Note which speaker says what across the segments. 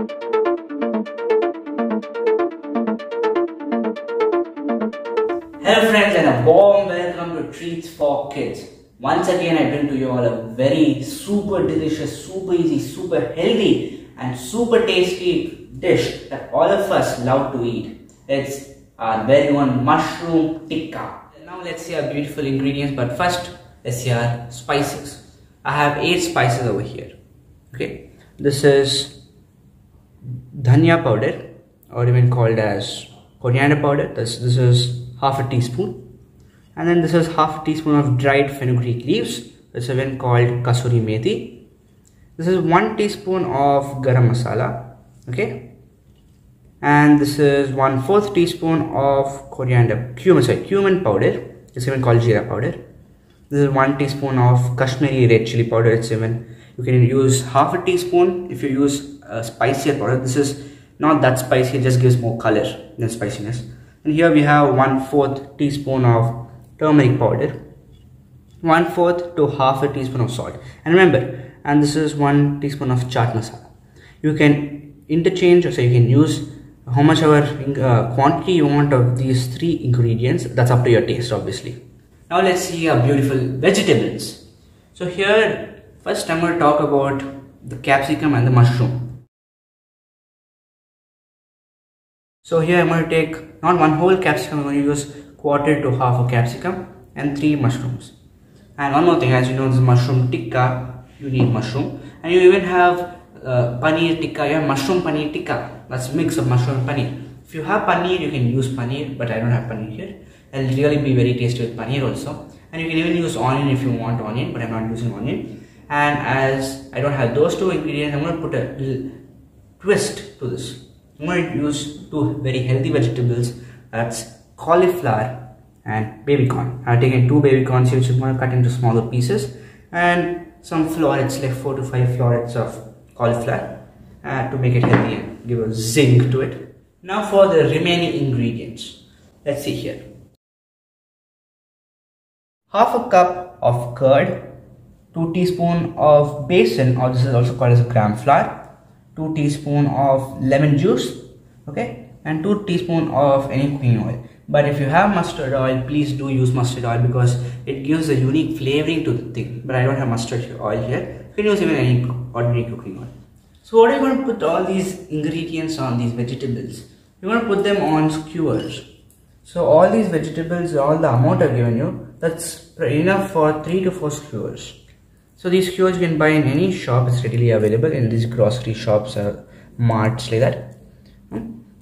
Speaker 1: Hello friends and a warm welcome to Treats for Kids. Once again I bring to you all a very super delicious, super easy, super healthy and super tasty dish that all of us love to eat. It's our very own mushroom tikka. Now let's see our beautiful ingredients, but first let's see our spices. I have 8 spices over here. Okay, this is dhania powder, or even called as coriander powder. This is half a teaspoon, and then this is half a teaspoon of dried fenugreek leaves. It's even called kasuri methi. This is 1 teaspoon of garam masala, okay, and this is 1/4 teaspoon of cumin powder. It's even called jeera powder. This is 1 teaspoon of Kashmiri red chili powder. It's even, you can use half a teaspoon if you use spicier powder. This is not that spicy, it just gives more color than spiciness. And here we have 1/4 teaspoon of turmeric powder, 1/4 to half a teaspoon of salt. And remember, and this is 1 teaspoon of chaat masala. You can interchange, so you can use how much quantity you want of these 3 ingredients. That's up to your taste, obviously. Now let's see our beautiful vegetables. So here, first I'm going to talk about the capsicum and the mushroom. So here I'm going to take not 1 whole capsicum, I'm going to use 1/4 to half a capsicum and 3 mushrooms. And one more thing, as you know, this is mushroom tikka, you need mushroom. And you even have paneer tikka, you have mushroom paneer tikka. That's a mix of mushroom and paneer. If you have paneer, you can use paneer, but I don't have paneer here. It'll really be very tasty with paneer also. And you can even use onion if you want onion, but I'm not using onion. And as I don't have those 2 ingredients, I'm going to put a little twist to this. I'm going to use 2 very healthy vegetables, that's cauliflower and baby corn. I've taken 2 baby corns which I'm going to cut into smaller pieces, and some florets, like 4 to 5 florets of cauliflower to make it healthy and give a zing to it. Now for the remaining ingredients. Let's see here. Half a cup of curd, 2 teaspoons of besan, or this is also called as a gram flour, 2 teaspoons of lemon juice, okay, and 2 teaspoons of any cooking oil. But if you have mustard oil, please do use mustard oil because it gives a unique flavoring to the thing. But I don't have mustard oil here. You can use even any ordinary cooking oil. So what are you going to put all these ingredients on, these vegetables? You're going to put them on skewers. So all these vegetables, all the amount I've given you, that's enough for 3 to 4 skewers. So these skewers you can buy in any shop. It's readily available in these grocery shops or marts like that.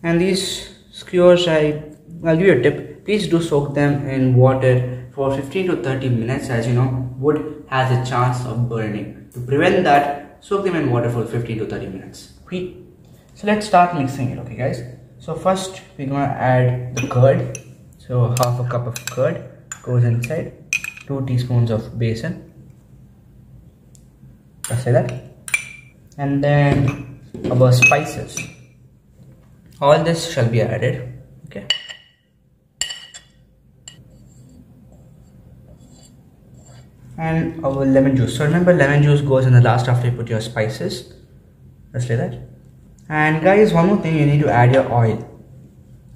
Speaker 1: And these skewers, I'll give you a tip. Please do soak them in water for 15 to 30 minutes. As you know, wood has a chance of burning. To prevent that, soak them in water for 15 to 30 minutes. So let's start mixing it, okay guys. So first we're going to add the curd. So half a cup of curd goes inside, 2 teaspoons of besan. Just like that. And then our spices, all this shall be added, okay. And our lemon juice. So remember, lemon juice goes in the last after you put your spices, just like that. And guys, one more thing, you need to add your oil,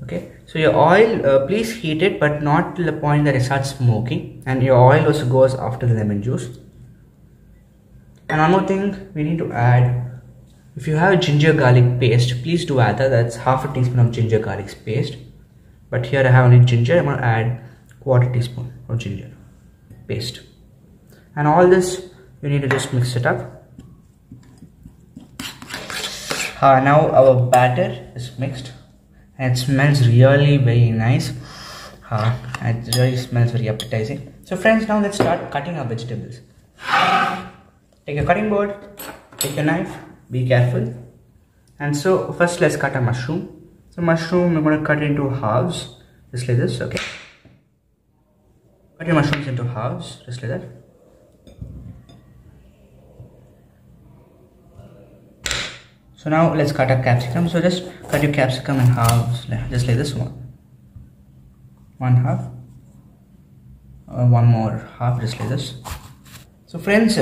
Speaker 1: okay. So your oil, please heat it, but not to the point that it starts smoking. And your oil also goes after the lemon juice. And one more thing we need to add, if you have ginger garlic paste, please do add that. That's half a teaspoon of ginger garlic paste. But here I have only ginger. I'm going to add 1/4 teaspoon of ginger paste. And all this, you need to just mix it up. Now our batter is mixed and it smells really very nice. It really smells very appetizing. So friends, now let's start cutting our vegetables. Take a cutting board, take a knife, be careful. And so first let's cut a mushroom. So mushroom, I'm going to cut into halves, just like this, okay. Cut your mushrooms into halves, just like that. So now let's cut a capsicum. So just cut your capsicum in halves, just like this one half, one more half, just like this. So friends,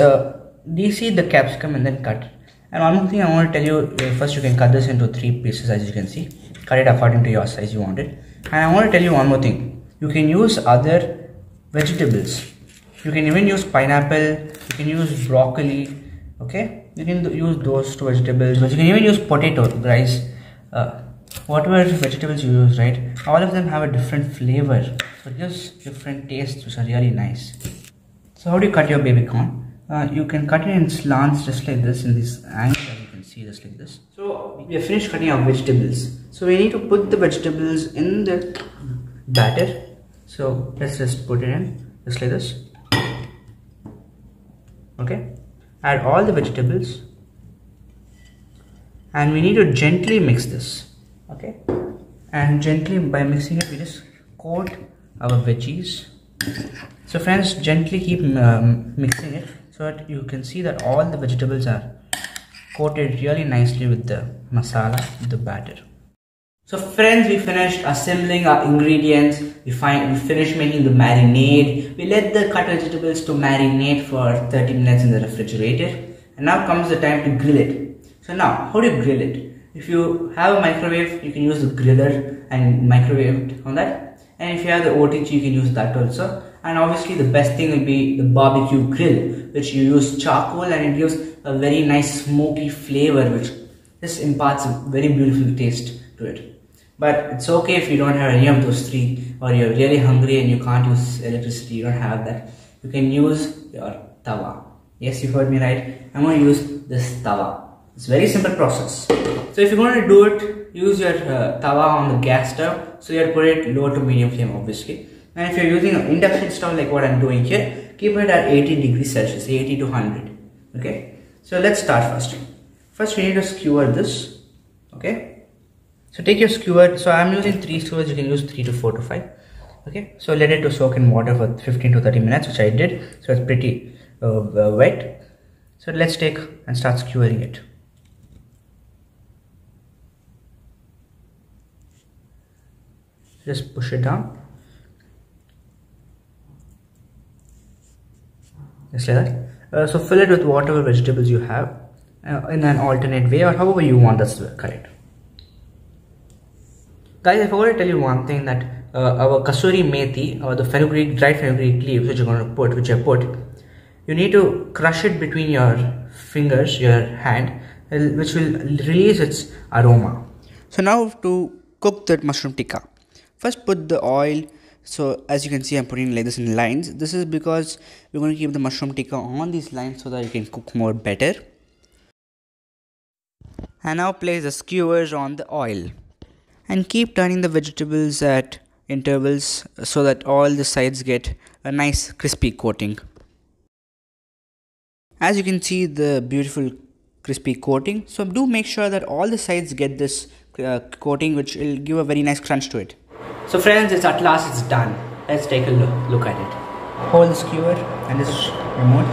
Speaker 1: deseed the capsicum and then cut. And one more thing I want to tell you, first you can cut this into 3 pieces, as you can see. Cut it according to your size you want it. And I want to tell you one more thing. You can use other vegetables. You can even use pineapple, you can use broccoli, okay? You can use those 2 vegetables, but you can even use potato, guys. Whatever vegetables you use, right? All of them have a different flavor. So it gives different tastes which are really nice. So how do you cut your baby corn? You can cut it in slants just like this, in this angle, as you can see, just like this. So we have finished cutting our vegetables. So we need to put the vegetables in the batter. So let's just put it in just like this. Okay, add all the vegetables and we need to gently mix this. Okay, and gently, by mixing it, we just coat our veggies. So friends, gently keep mixing it so that you can see that all the vegetables are coated really nicely with the masala, the batter. So friends, we finished assembling our ingredients. We finished making the marinade. We let the cut vegetables to marinate for 30 minutes in the refrigerator. And now comes the time to grill it. So now, how do you grill it? If you have a microwave, you can use the griller and microwave it on that. And if you have the OTG, you can use that also. And obviously the best thing will be the barbecue grill, which you use charcoal and it gives a very nice smoky flavor, which just imparts a very beautiful taste to it. But it's okay if you don't have any of those 3, or you're really hungry and you can't use electricity, you don't have that. You can use your tawa. Yes, you heard me right. I'm going to use this tawa. It's a very simple process. So if you're going to do it, use your tawa on the gas stove. So you have to put it low to medium flame, obviously. And if you're using an induction stove like what I'm doing here, keep it at 80 degrees Celsius, 80 to 100. Okay. So let's start first. First we need to skewer this. Okay. So take your skewer. So I'm using 3 skewers. You can use 3 to 4 to 5. Okay. So let it to soak in water for 15 to 30 minutes, which I did. So it's pretty wet. So let's take and start skewering it. Just push it down. Just like that. So fill it with whatever vegetables you have in an alternate way, or however you want. That's correct. Guys, I forgot to tell you one thing, that our kasuri methi, or the fenugreek, dried fenugreek leaves, which I put, you need to crush it between your fingers, your hand, which will release its aroma. So now to cook that mushroom tikka. First put the oil. So as you can see, I'm putting like this in lines. This is because we're going to keep the mushroom tikka on these lines so that you can cook more better. And now place the skewers on the oil. And keep turning the vegetables at intervals so that all the sides get a nice crispy coating. As you can see, the beautiful crispy coating. So do make sure that all the sides get this coating, which will give a very nice crunch to it. So friends, it's at last it's done. Let's take a look at it. Hold the skewer and this remote,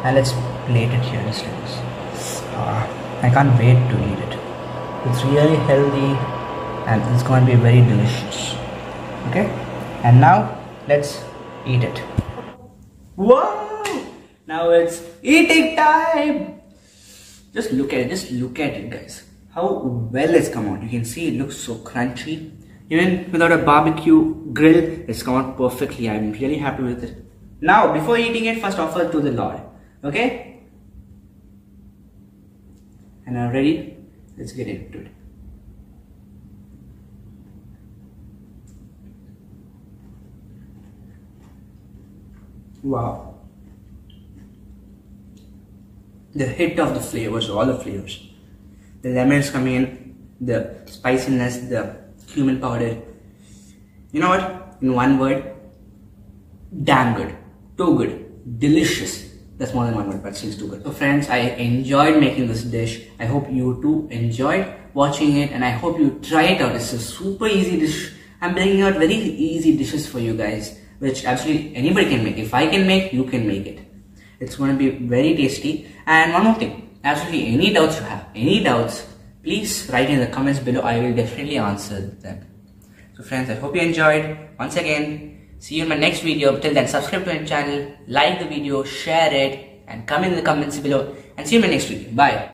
Speaker 1: and let's plate it here just like this. I can't wait to eat it. It's really healthy and it's going to be very delicious. Okay, and now let's eat it. Wow! Now it's eating time. Just look at it, guys. How well it's come out. You can see it looks so crunchy. Even without a barbecue grill, it's come out perfectly. I'm really happy with it. Now, before eating it, first offer to the Lord. Okay? And now ready? Let's get into it. Wow. The hit of the flavors, all the flavors. The lemons coming in, the spiciness, the cumin powder. You know what? In one word, damn good. Too good. Delicious. That's more than one word, but still too good. So friends, I enjoyed making this dish. I hope you too enjoyed watching it, and I hope you try it out. It's a super easy dish. I'm bringing out very easy dishes for you guys, which actually anybody can make. If I can make, you can make it. It's going to be very tasty. And one more thing, absolutely any doubts you have, please write in the comments below. I will definitely answer them. So friends, I hope you enjoyed. Once again, see you in my next video. Till then, subscribe to my channel, like the video, share it, and comment in the comments below, and see you in my next video. Bye.